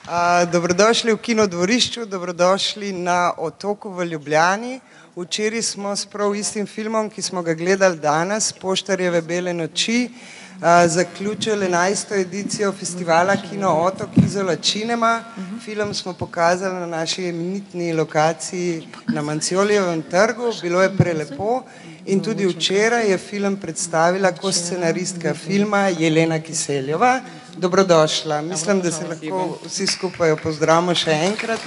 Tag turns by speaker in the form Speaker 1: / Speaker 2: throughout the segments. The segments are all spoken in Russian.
Speaker 1: Dobrodošli v Kinodvorišču, dobrodošli na Otoku v Ljubljani. Včeraj smo s prav istim filmom, ki smo ga gledali danes, Poštarjeve bele noči, zaključili 11. edicijo festivala Kino Otok Izola Cinema. Film smo pokazali na naši imenitni lokaciji na Mancijolijevem trgu, bilo je prelepo in tudi včeraj je film predstavila koscenaristka filma Jelena Kiseljeva. Dobrodošla. Mislim, da se lahko vsi skupaj pozdravimo še enkrat.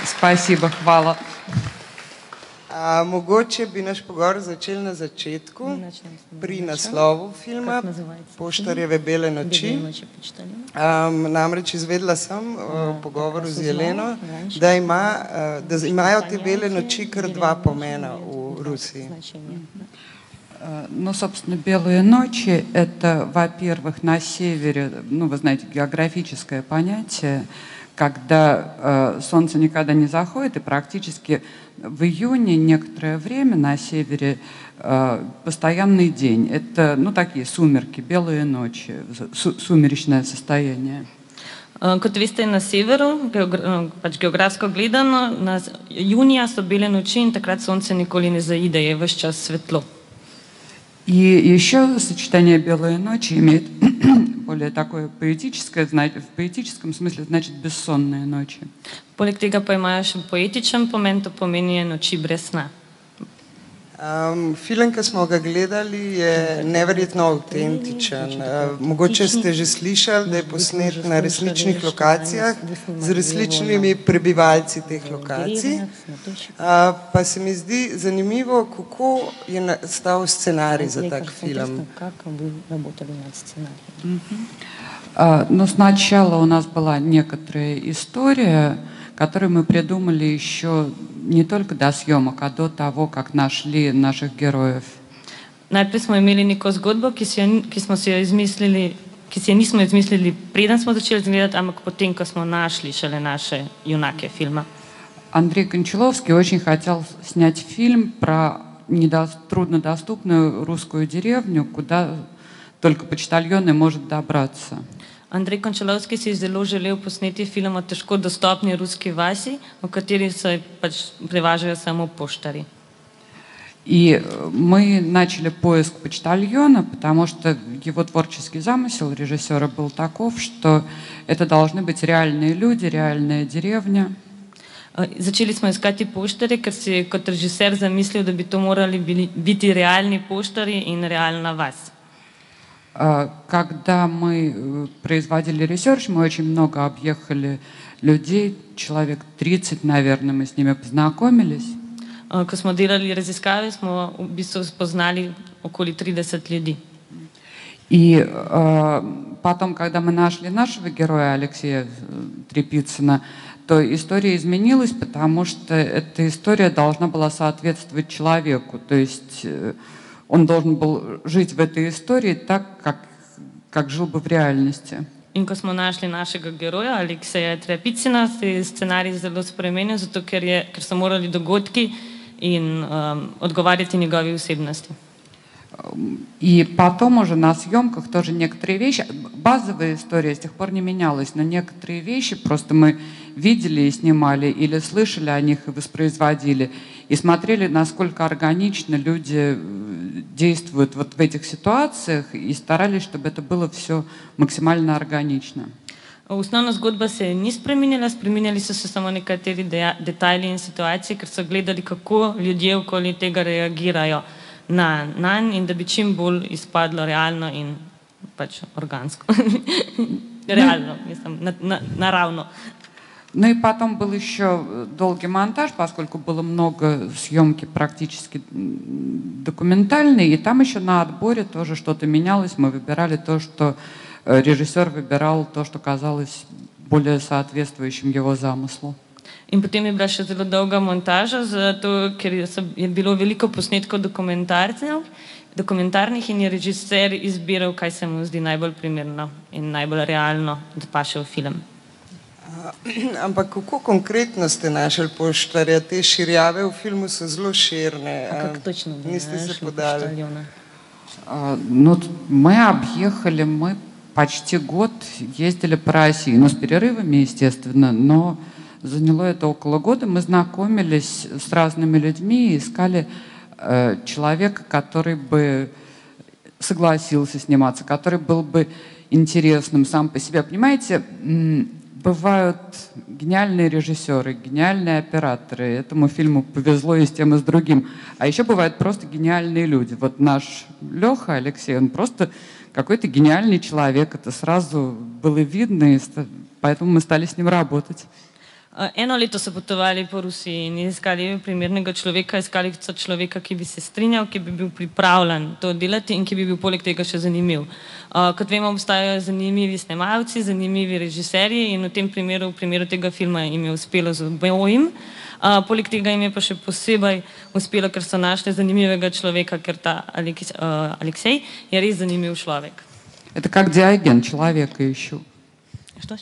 Speaker 2: Спасибо, hvala.
Speaker 1: Mogoče bi naš pogovor začeli na začetku, pri naslovu filma Poštarjeve bele noči. Namreč izvedela sem v pogovoru z Jeleno, da imajo te bele noči kar dva pomena v Rusiji.
Speaker 2: Ну, собственно, «Белые ночи» — это, во-первых, на севере, ну, вы знаете, географическое понятие, когда солнце никогда не заходит, и практически в июне некоторое время на севере постоянный день. Это, ну, такие сумерки, белые ночи, сумеречное состояние.
Speaker 3: Kot veste, na severu, pač geografsko gledano, na junija so bele noči in takrat sonce nikoli ne zaide, je ves čas svetlo.
Speaker 2: И еще сочетание «белые ночи» имеет более такое поэтическое, в поэтическом смысле, значит бессонные ночи.
Speaker 3: Poleg tega pa imajo še poetičen pomen, to pomeni noči brez sna.
Speaker 1: Film, ki smo ga gledali, je neverjetno avtentičen. Mogoče ste že slišali, da je posnet na resničnih lokacijah z resničnimi prebivalci teh lokacij. Pa se mi zdi zanimivo, kako je nastal scenarij za tak film.
Speaker 2: Но сначала у нас была некоторая история, которую мы придумали еще не только до съемок, а до того, как нашли наших героев.
Speaker 3: Najprej smo imeli neko zgodbo, ki si je nismo izmislili, preden smo začeli gledati, ampak potem, ko smo našli šele naše junake filma.
Speaker 2: Андрей Кончаловский очень хотел снять фильм про труднодоступную русскую деревню, куда только почтальон и может добраться.
Speaker 3: Andrej Končalovski si je zelo želel posneti film o težko dostopni ruski vasi, v kateri se pač prevažajo samo poštari.
Speaker 2: И мы начали поиск почтальона, потому что его творческий замысел режиссера был таков, что это должны быть реальные люди, реальная деревня.
Speaker 3: Začeli smo iskati poštare, ker si je kot režiser zamislil, da bi to morali biti realni poštari in realna vas.
Speaker 2: Когда мы производили ресерч, мы очень много объехали людей, человек 30, наверное, мы с ними познакомились.
Speaker 3: Ko smo delali raziskave, smo v bistvu spoznali okoli 30 ljudi.
Speaker 2: И потом, когда мы нашли нашего героя Алексея Трепицына, то история изменилась, потому что эта история должна была соответствовать человеку, то есть он должен был жить в этой истории так, как жил бы в реальности.
Speaker 3: In ko smo našli našega geroja, Alekseja Trepicina, se je scenarij zelo spremenil, zato ker so morali dogodki in odgovarjati njegovi osebnosti.
Speaker 2: И потом уже на съемках тоже некоторые вещи, базовая история с тех пор не менялась, но некоторые вещи просто мы видели и снимали, или слышали о них и воспроизводили, и смотрели, насколько органично люди действуют вот в этих ситуациях, и старались, чтобы это было все максимально органично.
Speaker 3: Osnovna zgodba se ni spreminjala, spreminjali so se samo nekateri detajli in situacije, ker so gledali, kako ljudje okoli tega reagirajo nanj in da bi čim bolj izpadlo realno in pač organsko. Realno, mislim, naravno.
Speaker 2: Ну и потом был еще долгий монтаж, поскольку было много съемки практически документальной, и там еще на отборе тоже что-то менялось. Мы выбирали то, что режиссер выбирал, то, что казалось более соответствующим его замыслу.
Speaker 3: In potem je bila še zelo dolga montaža, zato ker je bilo veliko posnetkov dokumentarnih in je režiser izbiral, kaj se mu zdi najbolj primerno in najbolj realno, da paše v film.
Speaker 1: Ampak kako konkretno ste našli poštarja? Te širjave v filmu so zelo širne.
Speaker 3: Kako točno bi
Speaker 1: niste se
Speaker 3: našli
Speaker 1: podali?
Speaker 3: poštaljona?
Speaker 2: Ну, мы объехали, мы почти год ездили по России, ну, с перерывами, естественно, но заняло это около года. Мы знакомились с разными людьми и искали человека, который бы согласился сниматься, который был бы интересным сам по себе. Понимаете, бывают гениальные режиссеры, гениальные операторы. Этому фильму повезло и с тем, и с другим. А еще бывают просто гениальные люди. Вот наш Леха Алексей, он просто какой-то гениальный человек. Это сразу было видно, и поэтому мы стали с ним работать.
Speaker 3: Eno leto so potovali po Rusiji in iskali primernega človeka, iskali so človeka, ki bi se strinjal, ki bi bil pripravljen to delati in ki bi bil poleg tega še zanimiv. Kot vemo, obstajajo zanimivi snemalci, zanimivi režiserji in v tem primeru, v primeru tega filma jim je uspelo z obojim. Poleg tega jim je pa še posebej uspelo, ker so našli zanimivega človeka, ker ta Aleksej je res zanimiv človek.
Speaker 2: Это как Диоген, человека ищу.
Speaker 3: Что?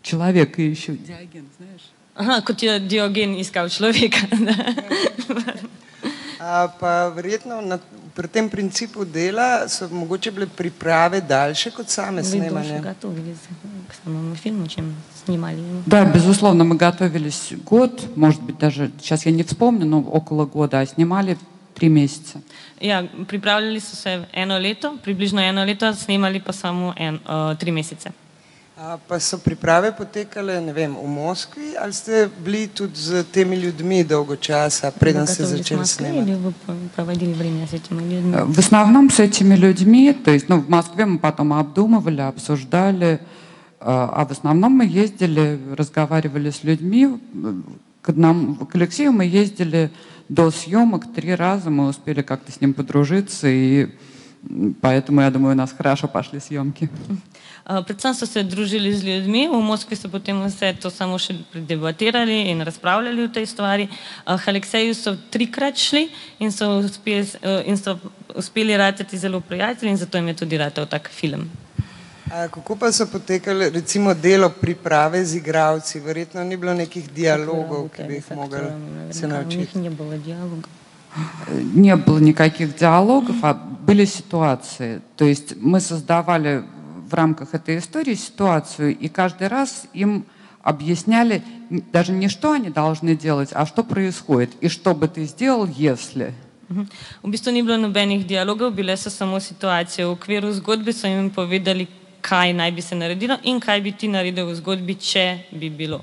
Speaker 2: Человека ищу. Диоген, знаешь?
Speaker 3: Aha, kot je Diogen iskal človeka.
Speaker 1: Pa verjetno pri tem principu dela so mogoče bile priprave daljše kot same snemanje.
Speaker 3: К самому фильму, чем снимали его.
Speaker 2: Да, безусловно, мы готовились год, может быть, даже, сейчас я не вспомню, но около года, а снимали 3 месяца.
Speaker 3: Ja, pripravljali so se eno leto, približno eno leto, snemali pa samo 3 mesece.
Speaker 1: Pa so priprave potekale, ne vem, v Moskvi ali ste bili tudi z temi ljudmi dolgo časa, preden ste začeli snemati?
Speaker 3: Или вы проводили время с этими людьми?
Speaker 2: В основном с этими людьми, то есть, ну, в Москве мы потом обдумывали, обсуждали, а в основном мы ездили, разговаривали с людьми. К Алексею мы ездили до съемок 3 раза, мы успели как-то с ним подружиться, и поэтому, я думаю, у нас хорошо пошли съемки.
Speaker 3: Predvsem so se družili z ljudmi, v Moskvi so potem vse to samo še predebatirali in razpravljali o tej stvari. K Alekseju so 3-krat šli in so uspeli ratati zelo prijatelji in zato jim je tudi ratal tak film.
Speaker 1: Kako pa so potekali recimo delo priprave z igralci? Verjetno ni bilo nekih dialogov, ki bi jih mogli se naučiti.
Speaker 3: Не было диалога.
Speaker 2: Не было никаких диалогов, а были ситуации. То есть мы создавали в рамках этой истории ситуацию, и каждый раз им объясняли даже не что они должны делать, а что происходит, и что бы ты сделал, если.
Speaker 3: V bistvu ni bilo nobenih dialogov, bile so samo situacije. V okviru zgodbe so jim povedali, kaj naj bi se naredilo in kaj bi ti naredil v zgodbi, če bi bilo.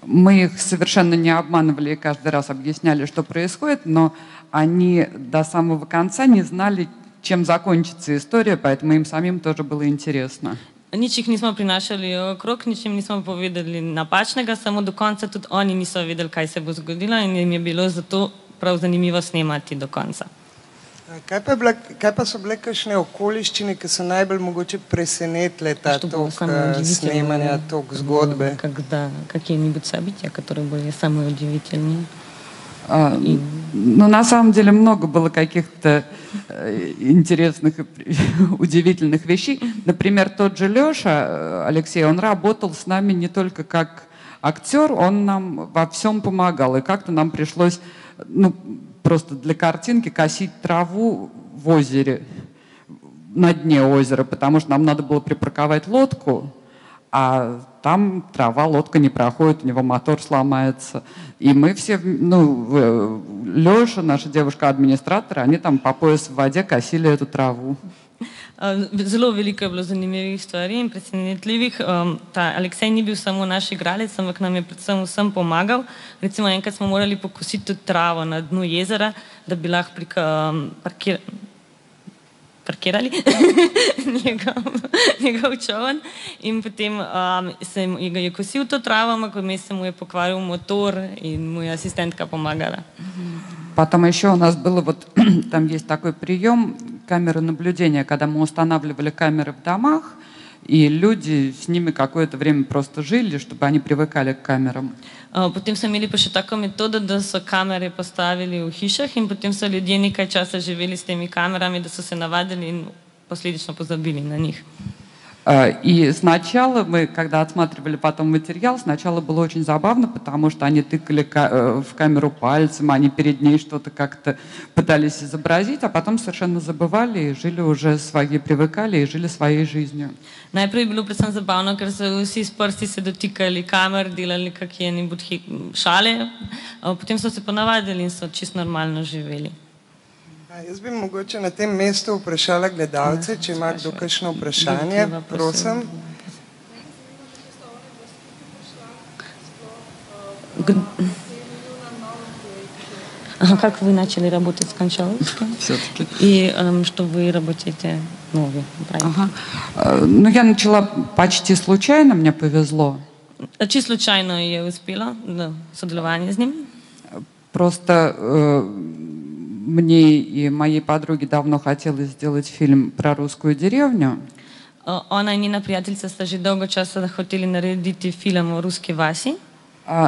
Speaker 2: Мы их совершенно не обманывали и каждый раз объясняли, что происходит, но они до самого конца не знали, чем закончится история, поэтому им самим тоже было интересно.
Speaker 3: Nič jih nismo prinašali okrog, nič jim nismo povedali napačnega, samo do konca tudi oni niso vedeli, kaj se bo zgodilo in jim je bilo zato prav zanimivo snemati do konca.
Speaker 1: Kaj pa so bile kakšne okoliščine, ki so najbolj mogoče presenetile ta tok snemanja, tok zgodbe?
Speaker 3: Какие-нибудь события, которые были самые удивительные?
Speaker 2: Ну, на самом деле много было каких-то интересных и удивительных вещей. Например, тот же Леша Алексей, он работал с нами не только как актер, он нам во всем помогал. И как-то нам пришлось, ну, просто для картинки косить траву в озере, на дне озера, потому что нам надо было припарковать лодку, а там трава, лодка не проходит, у него мотор сломается. И мы все, ну, Леша, наша девушка-администратор, они там по пояс в воде косили эту траву.
Speaker 3: Zelo veliko je bilo zanimivih stvari in presenetljivih. Ta Aleksej ni bil samo naš igralec, ampak nam je predvsem vsem pomagal. Recimo enkrat smo morali pokositi tudi travo na dnu jezera, da bi lahko parkirali njegov čoln in potem se je kosil to travo, ampak vmes se mu je pokvaril motor in mu je asistentka pomagala.
Speaker 2: Потом еще у нас было вот, там есть такой прием камеры наблюдения, когда мы устанавливали камеры в домах, и люди с ними какое-то время просто жили, чтобы они привыкали к камерам.
Speaker 3: Potem so imeli pa še tako metodo, da so kamere postavili v hišah in potem so ljudje nekaj časa živeli s temi kamerami, da so se navadili in posledično pozabili na njih.
Speaker 2: И сначала мы, когда отсматривали потом материал, сначала было очень забавно, потому что они тыкали в камеру пальцем, они перед ней что-то как-то пытались изобразить, а потом совершенно забывали и жили уже своей, привыкали и жили своей жизнью.
Speaker 3: Najprej je bilo predvsem zabavno, ker so vsi s prsti se dotikali kamer, delali kakšne šale, potem so se pa navadili in so čisto normalno živeli.
Speaker 1: Jaz bi mogoče na tem mestu vprašala gledalce, če ima kdo kakšno vprašanje, prosim.
Speaker 3: Как вы начали работать с Кончаловским?
Speaker 2: Все-таки.
Speaker 3: И что вы работаете новый проект?
Speaker 2: Ну, я начала почти случайно, мне повезло.
Speaker 3: Čisto slučajno je uspelo sodelovanje z njim.
Speaker 2: Просто мне и моей подруге давно хотелось сделать фильм про русскую деревню.
Speaker 3: Ona in njena prijateljica sta že dolgo časa hoteli narediti film o ruski vasi.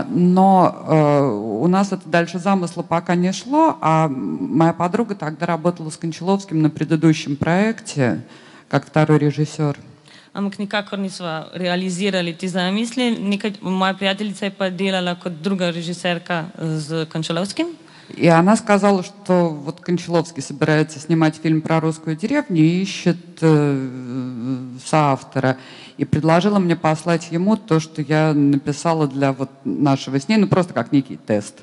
Speaker 2: Но у нас это дальше замысла пока не шло, а моя подруга тогда работала с Кончаловским на предыдущем проекте, как второй режиссер.
Speaker 3: Ampak nikakor nismo realizirali te zamisli. Moja prijateljica je pa delala kot druga režiserka z Končalovskim.
Speaker 2: И она сказала, что вот Кончаловский собирается снимать фильм про русскую деревню и ищет соавтора. И предложила мне послать ему то, что я написала для вот нашего с ней, ну просто как некий тест.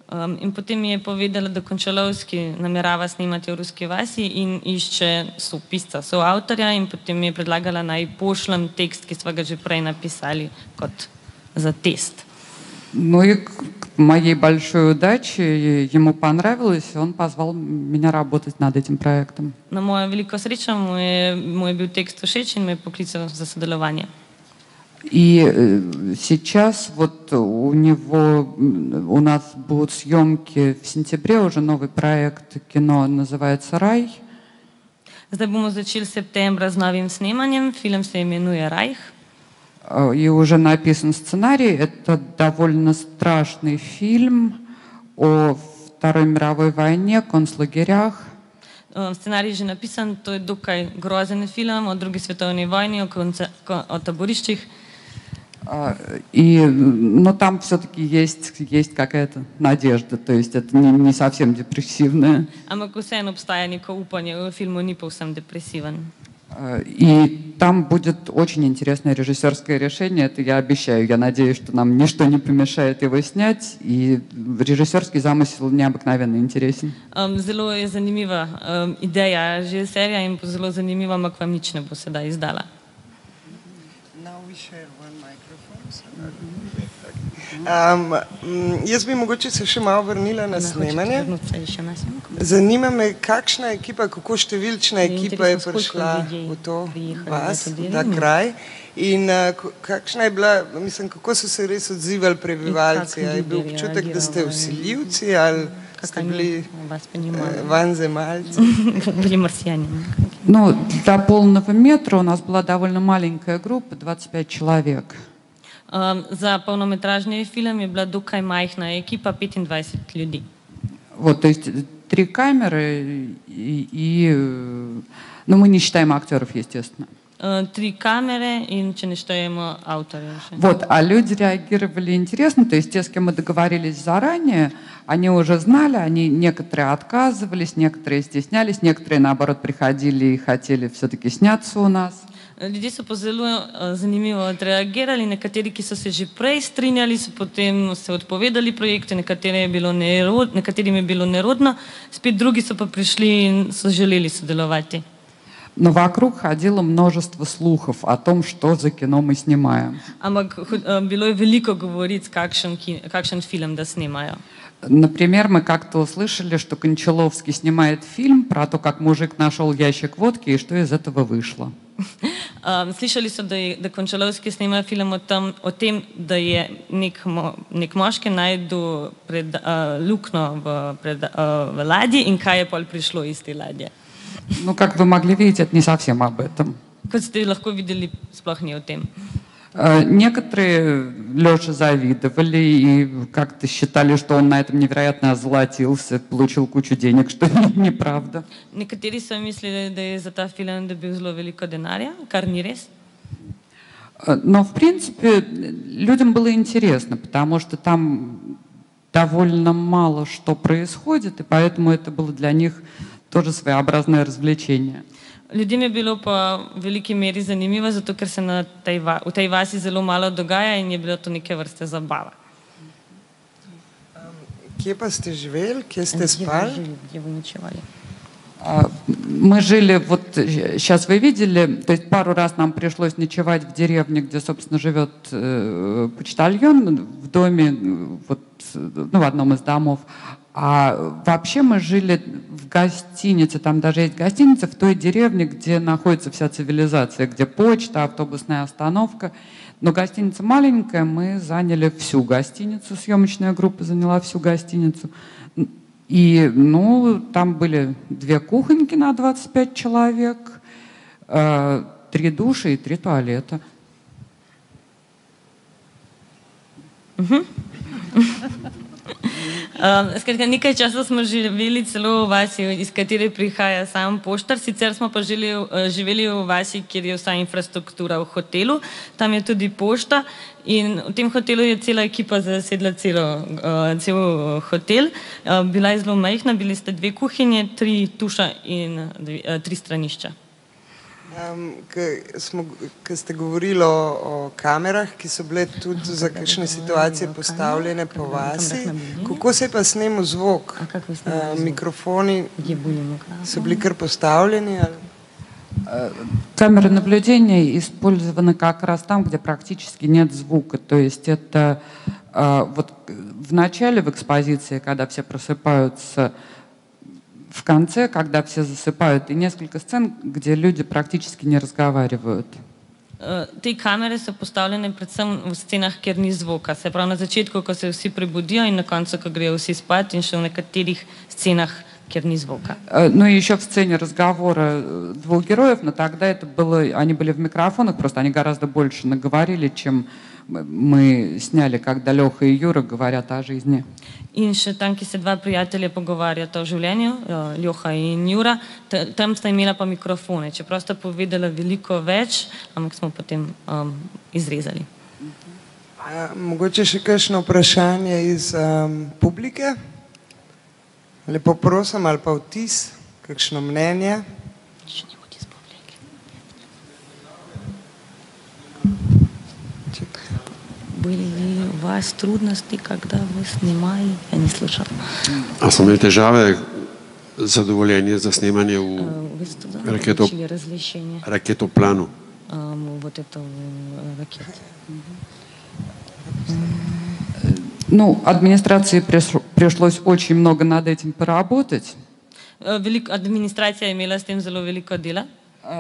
Speaker 3: In potem mi je povedala, da Končalovski namerava snemati v ruski vasi in išče sopisca, soavtorja, in potem mi je predlagala, naj pošljem tekst, ki sva ga že prej napisali kot za test.
Speaker 2: Ну и к моей большой удаче ему понравилось, и он позвал меня работать над этим проектом.
Speaker 3: Na mojo veliko srečo mu je bil tekst všeč in me je poklical za sodelovanje.
Speaker 2: И сейчас вот у нас будут съемки в сентябре, уже новый проект кино, называется «Рай».
Speaker 3: Zdaj bomo začeli septembra z novim snemanjem, film se imenuje Rajh.
Speaker 2: И уже написан сценарий. Это довольно страшный фильм о Второй мировой войне, концлагерях.
Speaker 3: Scenarij je že napisan, to je dokaj grozen film o drugi svetovni vojni, o taboriščih.
Speaker 2: Но там все-таки есть какая-то надежда, то есть это не совсем депрессивное.
Speaker 3: Ampak vseeno obstaja neko upanje, v filmu ni povsem depresiven.
Speaker 2: И там будет очень интересное режиссерское решение, это я обещаю. Я надеюсь, что нам ничто не помешает его снять. И режиссерский замысел необыкновенно интересен.
Speaker 3: Zelo je zanimiva ideja režiserja in zelo zanimiva, ampak vam nič ne bo sedaj izdala.
Speaker 1: Jaz bi mogoče se še malo vrnila na snemanje. Zanima me, kakšna ekipa, kako številčna ekipa je prišla v to vas, v ta kraj. In kakšna je bila, mislim, kako so se res odzivali prebivalci? Je bil občutek, da ste vsiljivci ali ste bili vanzemalci?
Speaker 3: Bili marsijani.
Speaker 2: Ну, до полного метра у нас была довольно маленькая группа, 25 человек.
Speaker 3: Za polnometražni film je bila dokaj majhna ekipa, 25 ljudi.
Speaker 2: Вот, то есть 3 камеры ну, мы не считаем актеров, естественно.
Speaker 3: 3 камеры, in če ne štejemo avtorjev še.
Speaker 2: Вот, а люди реагировали интересно, то есть те, с кем мы договорились заранее, они уже знали, они некоторые отказывались, некоторые стеснялись, некоторые, наоборот, приходили и хотели все-таки сняться у нас.
Speaker 3: Ljudje so pa zelo zanimivo odreagirali, nekateri, ki so se že prej strinjali, so potem se odpovedali projektu, nekaterim je bilo nerodno, spet drugi so pa prišli in so želeli sodelovati.
Speaker 2: Но вокруг ходило множество слухов о том, что за кино мы снимаем.
Speaker 3: Ampak bilo je veliko govoric, kakšen film da snemajo.
Speaker 2: Например, мы как-то услышали, что Кончаловский снимает фильм про то, как мужик нашел ящик водки и что из этого вышло.
Speaker 3: Slišali so, da Končalovski snema film o tem, da je nek moški najdel luknjo v ladji in kaj je pol prišlo iz te ladje.
Speaker 2: Ну, как вы могли видеть, это не совсем об этом.
Speaker 3: Kot ste lahko videli, sploh ni o tem.
Speaker 2: Некоторые Леше завидовали и как-то считали, что он на этом невероятно озолотился, получил кучу денег, что неправда.
Speaker 3: Nekateri so mislili, da je za ta film dobil zelo veliko denarja, kar ni res.
Speaker 2: Но, в принципе, людям было интересно, потому что там довольно мало что происходит, и поэтому это было для них тоже своеобразное развлечение.
Speaker 3: Ljudem je bilo po veliki meri zanimivo, zato ker se v tej vasi zelo malo dogaja in je bilo to neke vrste zabava.
Speaker 1: Kje pa ste živeli, kje ste spali?
Speaker 3: Kje вы ночевали?
Speaker 2: Мы жили, вот сейчас вы видели, то есть пару раз нам пришлось ночевать в деревне, где, собственно, живет почтальон, в доме, вот, ну, в одном из домов. А вообще мы жили в гостинице, там даже есть гостиница в той деревне, где находится вся цивилизация, где почта, автобусная остановка. Но гостиница маленькая, мы заняли всю гостиницу, съемочная группа заняла всю гостиницу. И, ну, там были 2 кухоньки на 25 человек, 3 души и 3 туалета.
Speaker 3: Skratka, nekaj časa smo živeli celo v vasi, iz katere prihaja sam poštar, sicer smo pa živeli v vasi, kjer je vsa infrastruktura v hotelu, tam je tudi pošta in v tem hotelu je cela ekipa zasedla cel hotel. Bila je zelo majhna, bili ste 2 kuhinje, 3 tuša in 3 stranišča.
Speaker 1: Ko ste govorili o kamerah, ki so bile tudi za kakšne situacije postavljene po vasi, kako se je pa snemal zvok? Mikrofoni so bili kar postavljeni?
Speaker 2: Камеры наблюдения использованы как раз там, где практически нет звука. То есть это вот в начале, в экспозиции, когда все просыпаются, в конце, когда все засыпают, и несколько сцен, где люди практически не разговаривают.
Speaker 3: Te kamere so postavljene predvsem v scenah, kjer ni zvoka. Se pravi na začetku, ko se vsi prebudijo in na koncu, ko grejo vsi spat in še v nekaterih scenah, kjer ни звука.
Speaker 2: Ну и еще в сцене разговора 2 героев, но тогда это было, они были в микрофонах, просто они гораздо больше наговорили, чем мы сняли, когда Леха и Юра говорят о жизни.
Speaker 3: In še tam, ki se 2 prijatelja pogovarjata o življenju, Ljoha in Jura, tam sta imela pa mikrofone, čeprav sta povedala veliko več, ampak smo potem izrezali.
Speaker 1: Mogoče še kakšno vprašanje iz publike? Lepo prosim, ali pa vtis, kakšno mnenje?
Speaker 3: Что-нибудь из публики. Были ли у вас трудности, когда вы снимали? Я не слышала.
Speaker 4: А са имели težave, zadovoljenje za snemanje v raketoplanu?
Speaker 3: Вот это ракет.
Speaker 2: Ну, администрации пришлось очень много над этим поработать.
Speaker 3: Администрация имела с тем зело велико дела.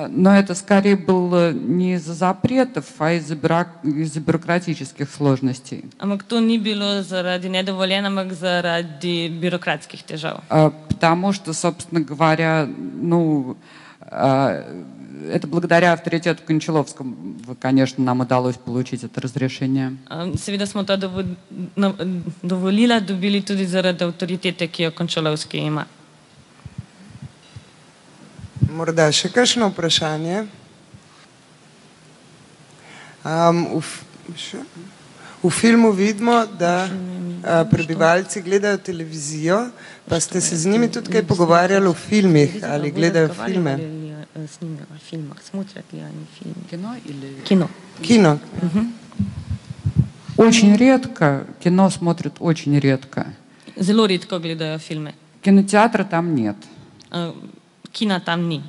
Speaker 2: Но это скорее было не из-за запретов, а из-за бюрократических сложностей.
Speaker 3: Амpak to ni bilo zaradi nedovoljenja, ampak zaradi birokratskih težav.
Speaker 2: Потому что, собственно говоря, ну, это благодаря авторитету Кончаловского, конечно, нам удалось получить это разрешение.
Speaker 3: Seveda smo to dovolila, dobili tudi zaradi avtoritete, ki jo Končalovski ima.
Speaker 1: Morda še kakšno vprašanje? V filmu vidimo, da prebivalci gledajo televizijo, pa ste se z njimi tudi kaj pogovarjali o filmih, ali gledajo filme?
Speaker 3: С ними о фильмах. Смотрят ли они фильмы?
Speaker 2: Кино или...
Speaker 3: Кино.
Speaker 1: Кино.
Speaker 2: Очень редко. Кино смотрят очень редко.
Speaker 3: Зelo редко глядаю фильмы.
Speaker 2: Кинотеатра там нет.
Speaker 3: Кино там ни.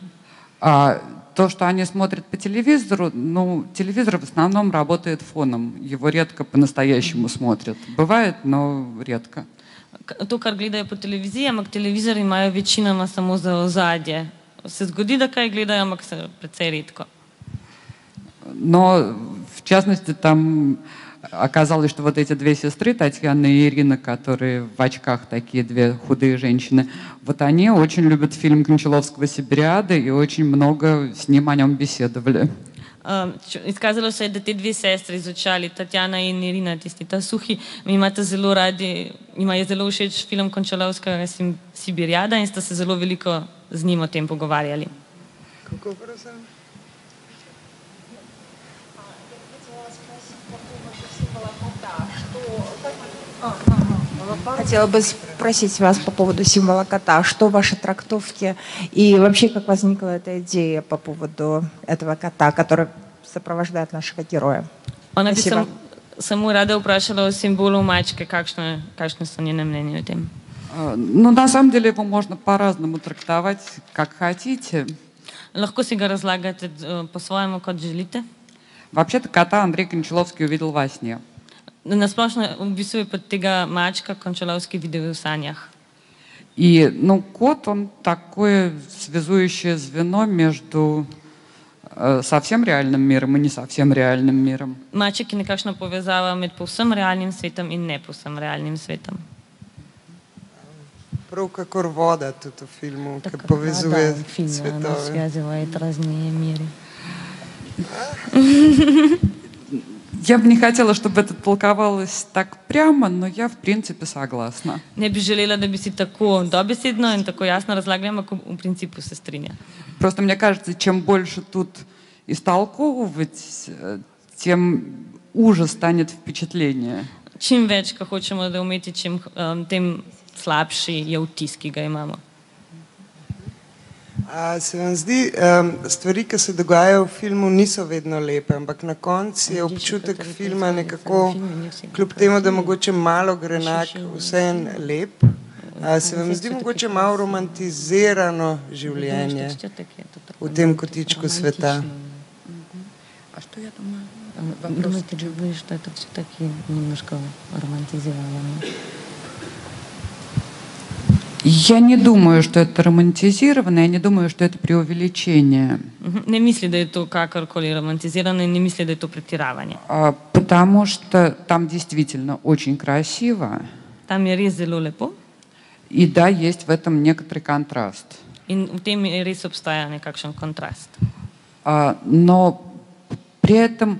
Speaker 2: То, что они смотрят по телевизору, ну, телевизор в основном работает фоном. Его редко по-настоящему смотрят. Бывает, но редко.
Speaker 3: To, kar gledajo po televiziji, ampak televizor imajo večinoma samo za ozadje. Se zgodi, da kaj gledajo, ampak se precej redko.
Speaker 2: Но, в частности, там оказалось, что вот эти 2 сестры, Татьяна и Ирина, которые в очках, такие 2 худые женщины, вот они очень любят фильм Кончаловского «Сибириада» и очень много с ним о нем беседовали.
Speaker 3: Izkazalo se je, da te 2 sestre iz očali, Tatjana in Irina, tisti ta suhi, imate zelo radi, ima je zelo všeč film Končalovskega Sibirjada in sta se zelo veliko z njim o tem pogovarjali.
Speaker 1: Kako prosim?
Speaker 5: Хотела бы спросить вас по поводу символа кота. Что ваши трактовки и вообще как возникла эта идея по поводу этого кота, который сопровождает нашего героя?
Speaker 3: Она бы саму рада упрашивала о символу мачки, какшно нейно мнение о тем?
Speaker 2: Ну, на самом деле его можно по-разному трактовать, как хотите.
Speaker 3: Легко си го разлагате по-своему, как желите.
Speaker 2: Вообще-то кота Андрей Кончаловский увидел во сне.
Speaker 3: Наспlošno описuje под тega мачка Кончаловский видел в санях.
Speaker 2: И, ну, кот, он такое связующее звено между совсем реальным миром и не совсем реальным миром.
Speaker 3: Мачек je nekakšna povezava med povsem realnim svetom in ne povsem realnim svetom.
Speaker 1: Prav kakor voda tudi v filmu, ki povezuje svetove.
Speaker 3: Она связывает разные миры.
Speaker 2: Я бы не хотела, чтобы это толковалось так прямо, но я в принципе согласна.
Speaker 3: Не би želela, da bi si tako dobesedno in tako jasno razlagali, ampak v principu se strinja.
Speaker 2: Просто мне кажется, чем больше тут истолковывать, тем уже станет впечатление.
Speaker 3: Čim več, ko hočemo da umeti, tem slabši je vtis, ki ga imamo.
Speaker 1: Se vam zdi, stvari, ki se dogajajo v filmu, niso vedno lepe, ampak na koncu je občutek filma nekako, kljub temu, da mogoče malo grenak, vseeno lep. Se vam zdi mogoče malo romantizirano življenje v tem kotičku sveta?
Speaker 3: Думаете ли вы, что это все-таки немножко романтизировано?
Speaker 2: Я не думаю, что это романтизировано, я не думаю, что это преувеличение.
Speaker 3: Не мисли, да je to kakorkoli romantizirano, не мисли, да je to pretiravanje.
Speaker 2: Потому что там действительно очень красиво.
Speaker 3: Там je res zelo lepo.
Speaker 2: И да, есть в этом некоторый контраст.
Speaker 3: In v tem res obstaja nekakšen kontrast.
Speaker 2: Но при этом,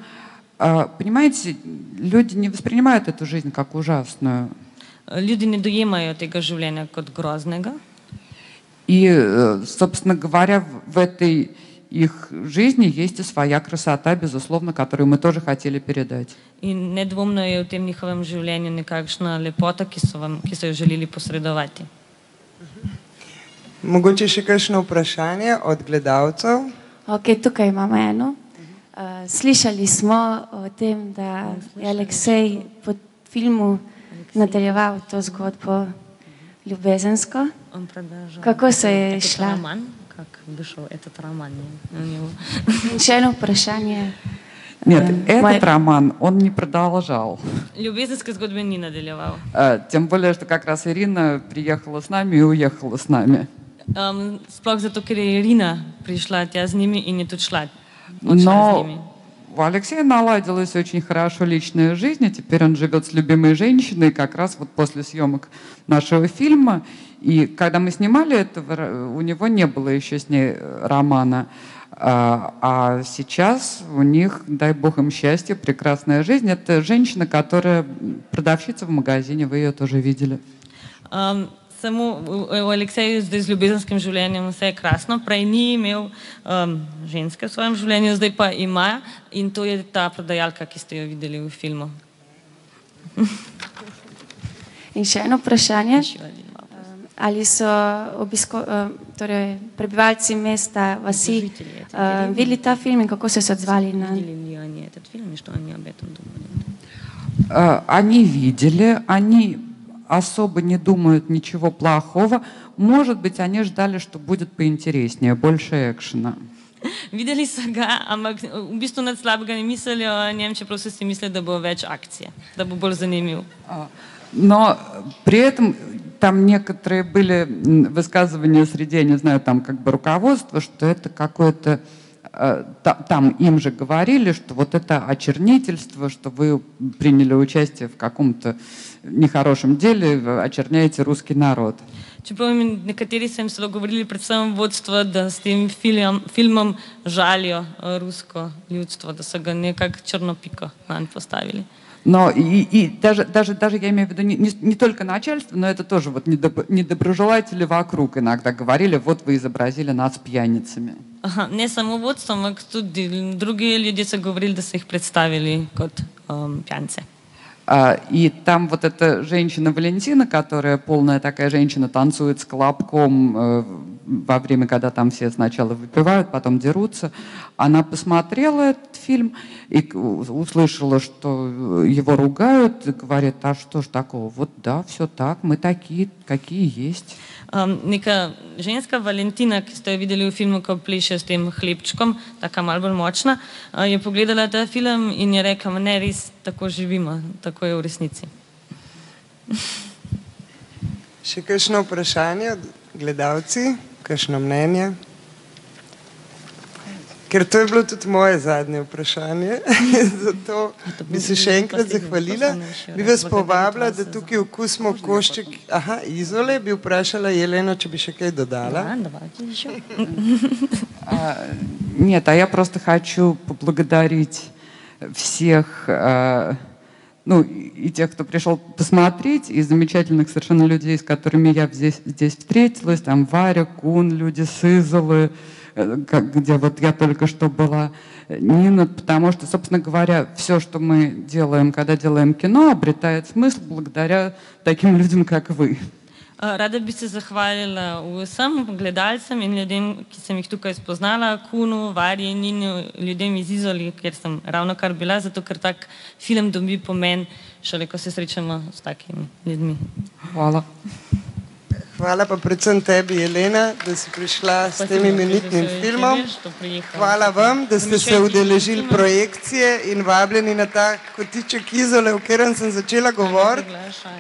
Speaker 2: понимаете, люди не воспринимают эту жизнь как ужасную.
Speaker 3: Люди не dojemajo tega življenja kot groznega.
Speaker 2: И, собственно говоря, в этой их жизни есть и своя красота, безусловно, которую мы тоже хотели передать.
Speaker 3: In nedvomno je v tem njihovem življenju nekakšna lepota, ki so jo želeli posredovati.
Speaker 1: Mogoče še kakšno vprašanje od gledalcev?
Speaker 6: Ok, tukaj imamo eno. Slišali smo o tem, da je Aleksej po filmu nadaljeval to zgodbo ljubezensko. Kako se je šla?
Speaker 3: Как вышел этот роман у него.
Speaker 6: Еще одно вопросение.
Speaker 2: Нет, этот роман он не продолжал.
Speaker 3: Любезенской зgodbe не надалевал.
Speaker 2: Тем более, что как раз Ирина приехала с нами и уехала с нами.
Speaker 3: Sploh zato, ker je Irina prišla tja z njimi in je tudi šla.
Speaker 2: Но у Алексея наладилась очень хорошо личная жизнь, и теперь он живет с любимой женщиной, как раз вот после съемок нашего фильма. И когда мы снимали это, у него не было еще с ней романа. А сейчас у них, дай бог им счастья, прекрасная жизнь. Это женщина, которая продавщица в магазине, вы ее тоже видели.
Speaker 3: Samo v Alekseju zdaj z ljubezenskim življenjem vse je krasno. Prej ni imel ženske v svojem življenju, zdaj pa ima in to je ta prodajalka, ki ste jo videli v filmu.
Speaker 6: In še eno vprašanje. Ali so torej, prebivalci mesta, vasi, videli ta film in kako so se odzvali na njega?
Speaker 2: Они видели, они особо не думают ничего плохого. Может быть, они ждали, что будет поинтереснее, больше экшена.
Speaker 3: Videli so ga, ampak v bistvu nad slabega ne mislijo o njem, čeprav so si mislili, da bo več akcije, da bo bolj zanimiv.
Speaker 2: Но при этом там некоторые были высказывания среди, я не знаю, там как бы руководства, что это какое-то... Там им же говорили, что вот это очернительство, что вы приняли участие в каком-то нехорошем деле, очерняете русский народ.
Speaker 3: Čeprav nekateri so jim celo govorili, predvsem vodstvo, da s tem filmom žalijo rusko ljudstvo, da so ga nekako črno piko nanj postavili.
Speaker 2: Но и даже я имею в виду не только начальство, но это тоже вот недоброжелатели вокруг иногда говорили, вот вы изобразили нас пьяницами.
Speaker 3: Aha, ne samo vodstvo, ampak tudi drugi ljudje so govorili, da so jih predstavili kot pjance.
Speaker 2: И там вот эта женщина Валентина, которая полная такая женщина, танцует с Колобком во время, когда там все сначала выпивают, потом дерутся. Она посмотрела этот фильм и услышала, что его ругают, и говорит, а что ж такого? Вот да, все так, мы такие, какие есть.
Speaker 3: Neka ženska Valentina, ki ste jo videli v filmu, ko pleše s tem hlebčkom, taka malo bolj močna, je pogledala ta film in je rekla, ne, res tako živimo, tako je v resnici.
Speaker 1: Še kakšno vprašanje, gledalci, kakšno mnenje? Ker to je bilo tudi moje zadnje vprašanje, zato bi se še enkrat zahvalila. Bi vas povabila, da tukaj okusimo košček Izole, bi vprašala Jeleno, če bi še kaj dodала.
Speaker 2: Нет, а я просто хочу поблагодарить всех, ну, и тех, кто пришел посмотреть, и замечательных совершенно людей, с которыми я здесь встретилась, там Варя, Кун, люди с Изолы, где вот я только что была, Нина, потому что, собственно говоря, все, что мы делаем, когда делаем кино, обретает смысл благодаря таким людям, как вы.
Speaker 3: Rada bi se zahvalila vsem gledalcem in ljudem, ki sem jih tukaj spoznala, Kunu, Varji, Nini, ljudem iz Izoli, kjer sem ravno kar bila, zato ker tak film dobi pomen, šele ko se srečamo s takimi ljudmi.
Speaker 2: Hvala.
Speaker 1: Hvala pa predvsem tebi, Jelena, da si prišla s tem imenitnim filmom. Hvala vam, da ste se udeležili projekcije in vabljeni na ta kotiček Izole, o katerem sem začela govoriti.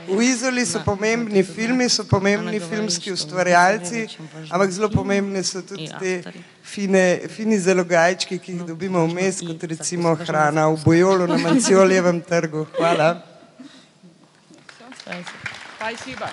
Speaker 1: V Izoli so pomembni filmi, so pomembni filmski ustvarjalci, ampak zelo pomembne so tudi te fini zalogajčki, ki jih dobimo vmes, kot recimo hrana v Bojolu na Mancijoljevem trgu. Hvala.
Speaker 2: Спасибо.